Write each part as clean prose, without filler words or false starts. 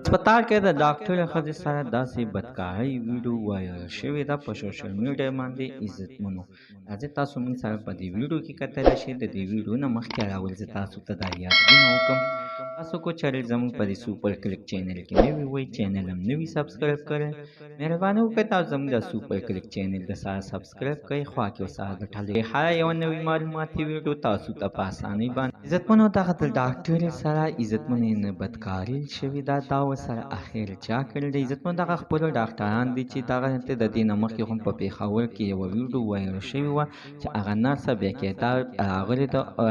هسپتال کې د ډاکټر ښځې سره داسې بدکارۍ ویډیو وایرل شوې ده په سوشل میډیا باندې عزتمنو. راځئ تاسو موږ سره په دې ویډیو کې کتلی شئ. د دې ویډیو نه مخکې راول زه تاسو ته دا یادونه وکړم، تاسو کو چینل زموږ په دې سوپر کلیک چینل کې نوي وئ، چینل هم نوي سبسکرایب کړئ. مهرباني وکړئ تاسو زموږ د سوپر کلیک چینل د سره سبسکرایب کړئ، خوا کې وسره د ټلې هر یوه نوې معلوماتي ویډیو تاسو ته په اسانۍ باندې عزتمنو دغه د ډاکټر سره عزتمنې نه بدکاري شوې ده. دا ورسره اخر چا کړی دی؟ عزتمنو دغه خپلو ډاکټران دي چې دغه د دې نه مخکې هم په پېښور کې یوه ویډیو وایرل شوې وه چې هغه نرسه بېقاعده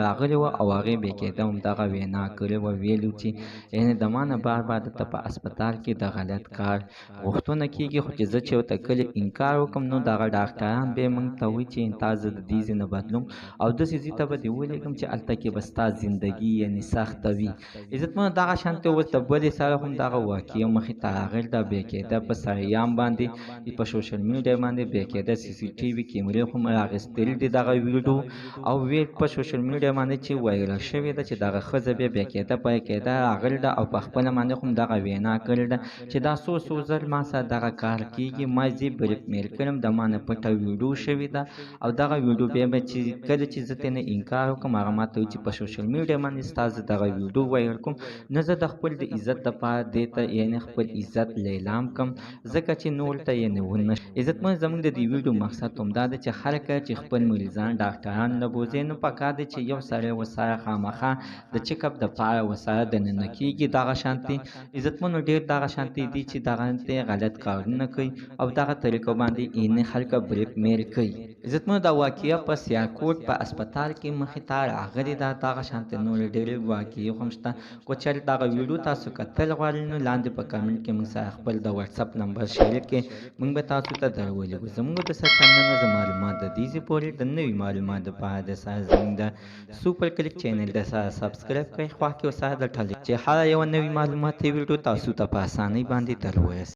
راغلې وه او هغې بېقاعده همدغه وینا کړې وه، ویلي چې یعنې د ما نه بار بار درته په اسپتال کې د غلط کار غوښتنه کېږي، خو چې زه چې ورته کلي انکار وکړم نو دغه ډاکټران بیا موږ ته وایي چې تا زه د دې ځای نه بدلوم او داسې ځای ته به دې ولېږم چې هلته کې به ستا زندګي یعنې سخته وي. عزتمنو دغه شانتې اوس د بلې سره هم دغه واقعه مخې ته راغلې ده. بېقاعده په سریام باندې په سوشل میډیا باندې بېقاعده سی سی ټي وي کیمرې هم راغېستلې دي دغه ویډیو او وی په سوشل میډیا باندې چې وایرل شوې ده چې دغه ښځه بیا بېقاعده راغلې ده او په خپله باندې هم دغه وینا کړې ده چې دا څو ځل ما سره دغه کار کېږي، ما یې بریک میل کړم، د ما نه پټه ویډیو شوې ده او دغه ویډیو بیا به چې کله چې زه ترې نه انکار وکړم هغه ما ته وایي چې په سوشل میډیا باندې ستا زه دغه ویډیو وایرل کوم، نه زه د خپل د عزت دپاره دې ته یعنې خپل عزت لیلام کړم ځکه چې نور ته یعنې ونه عزتمن. زموږ د دې ویډیو مقصد همدا ده چې خلک چې خپل مریضان ډاکټران نه بوځي نو پکار دی چې یو سړی ورسره خامخا د چیک اپ دپاره ورسره دننه کېږي. دغه شانتې عزتمنو ډېر دغه شانتې دي چې دغه غلط کارونه کوي او دغه طریقو باندې یعنې خلک بریک میل کوي. عزتمنو دا واقعه په سیاکوټ په اسپتال کې مخې ته راغلې ده. دغه شانتې نورې ډېرې واقعې هم شته. کو چېرې دغه ویډیو تاسو کتل غواړئ نو لاندې په کمنټ کې موږ سره خپل د واتساپ نمبر شریک کړئ، موږ به تاسو ته درولېږو. زموږ د سرټننو زه معلومات د دې ځای پورې د نوي معلومات دپاره د سره زموږ د سوپر کلیک چینل د سره سبسکرایب کړئ، خوا کې ورسره د ټلې چې هره یوه نوې معلوماتي ویډیو تاسو ته په اسانۍ باندې در ورسوي.